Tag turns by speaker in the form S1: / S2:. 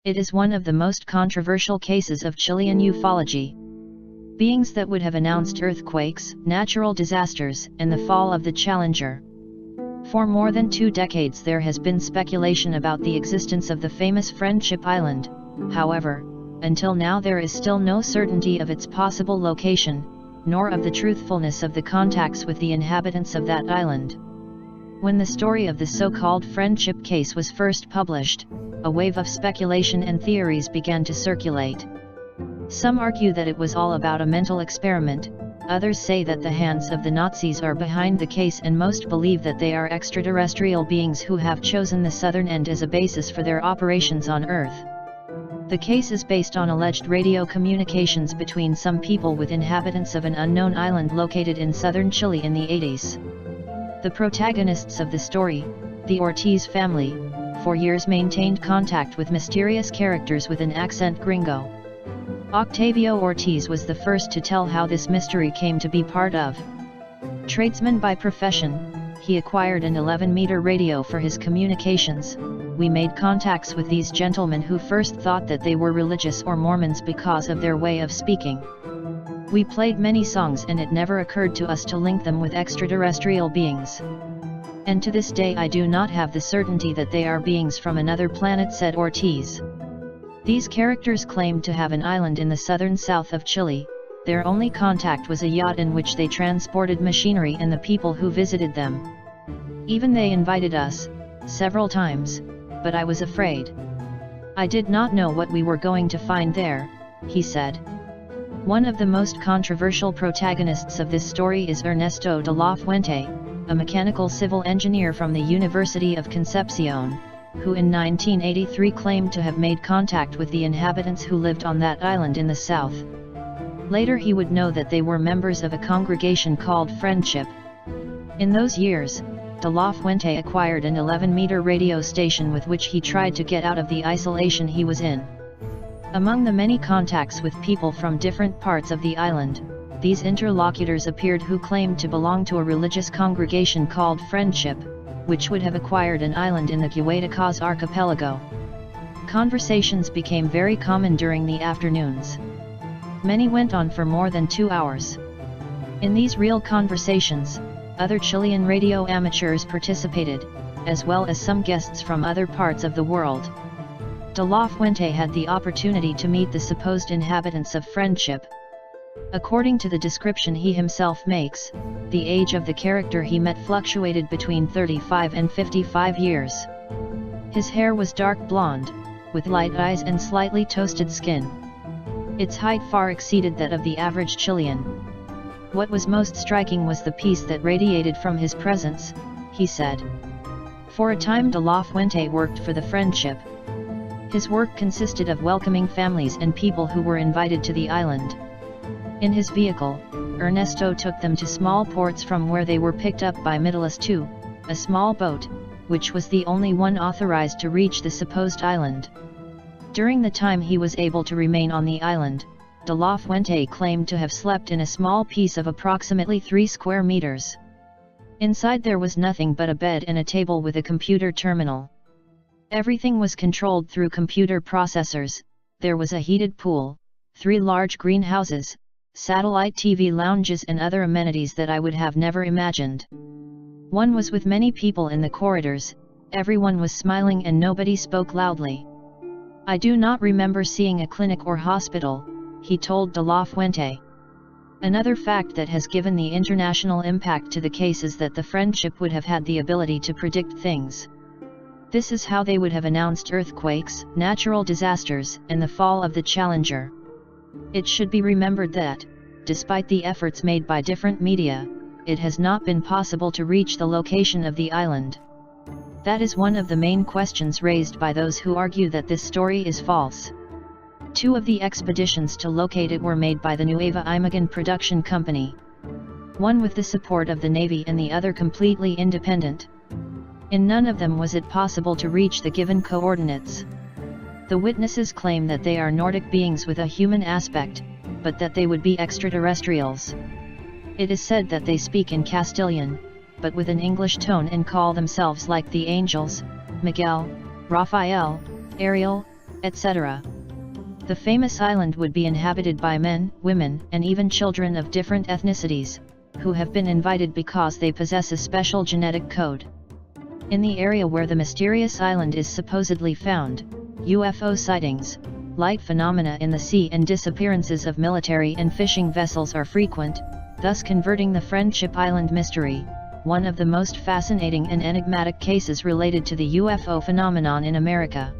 S1: It is one of the most controversial cases of Chilean ufology. Beings that would have announced earthquakes, natural disasters, and the fall of the Challenger. For more than 2 decades there has been speculation about the existence of the famous Friendship Island. However, until now there is still no certainty of its possible location, nor of the truthfulness of the contacts with the inhabitants of that island. When the story of the so-called Friendship case was first published, a wave of speculation and theories began to circulate. Some argue that it was all about a mental experiment, others say that the hands of the Nazis are behind the case, and most believe that they are extraterrestrial beings who have chosen the southern end as a basis for their operations on Earth. The case is based on alleged radio communications between some people with inhabitants of an unknown island located in southern Chile in the 80s. The protagonists of the story, the Ortiz family, for years maintained contact with mysterious characters with an accent gringo. Octavio Ortiz was the first to tell how this mystery came to be part of. Tradesman by profession, he acquired an 11-meter radio for his communications. We made contacts with these gentlemen who first thought that they were religious or Mormons because of their way of speaking. We played many songs and it never occurred to us to link them with extraterrestrial beings. And to this day I do not have the certainty that they are beings from another planet, said Ortiz. These characters claimed to have an island in the southern south of Chile. Their only contact was a yacht in which they transported machinery and the people who visited them. Even they invited us, several times, but I was afraid. I did not know what we were going to find there, he said. One of the most controversial protagonists of this story is Ernesto de la Fuente, a mechanical civil engineer from the University of Concepcion, who in 1983 claimed to have made contact with the inhabitants who lived on that island in the south. Later he would know that they were members of a congregation called Friendship. In those years, de la Fuente acquired an 11-meter radio station with which he tried to get out of the isolation he was in. Among the many contacts with people from different parts of the island, these interlocutors appeared who claimed to belong to a religious congregation called Friendship, which would have acquired an island in the Guaitacás archipelago. Conversations became very common during the afternoons. Many went on for more than 2 hours. In these real conversations, other Chilean radio amateurs participated, as well as some guests from other parts of the world. De la Fuente had the opportunity to meet the supposed inhabitants of Friendship. According to the description he himself makes, the age of the character he met fluctuated between 35 and 55 years. His hair was dark blonde, with light eyes and slightly toasted skin. Its height far exceeded that of the average Chilean. What was most striking was the peace that radiated from his presence, he said. For a time de la Fuente worked for the Friendship. His work consisted of welcoming families and people who were invited to the island. In his vehicle, Ernesto took them to small ports from where they were picked up by Middleas II, a small boat, which was the only one authorized to reach the supposed island. During the time he was able to remain on the island, de la Fuente claimed to have slept in a small piece of approximately 3 square meters. Inside there was nothing but a bed and a table with a computer terminal. Everything was controlled through computer processors. There was a heated pool, 3 large greenhouses, satellite TV lounges and other amenities that I would have never imagined. One was with many people in the corridors, everyone was smiling and nobody spoke loudly. I do not remember seeing a clinic or hospital, he told de la Fuente. Another fact that has given the international impact to the case is that the Friendship would have had the ability to predict things. This is how they would have announced earthquakes, natural disasters, and the fall of the Challenger. It should be remembered that, despite the efforts made by different media, it has not been possible to reach the location of the island. That is one of the main questions raised by those who argue that this story is false. 2 of the expeditions to locate it were made by the Nueva Imagen production company. One with the support of the Navy and the other completely independent. In none of them was it possible to reach the given coordinates. The witnesses claim that they are Nordic beings with a human aspect, but that they would be extraterrestrials. It is said that they speak in Castilian, but with an English tone, and call themselves like the angels, Miguel, Raphael, Ariel, etc. The famous island would be inhabited by men, women, and even children of different ethnicities, who have been invited because they possess a special genetic code. In the area where the mysterious island is supposedly found, UFO sightings, light phenomena in the sea and disappearances of military and fishing vessels are frequent, thus converting the Friendship Island mystery, one of the most fascinating and enigmatic cases related to the UFO phenomenon in America.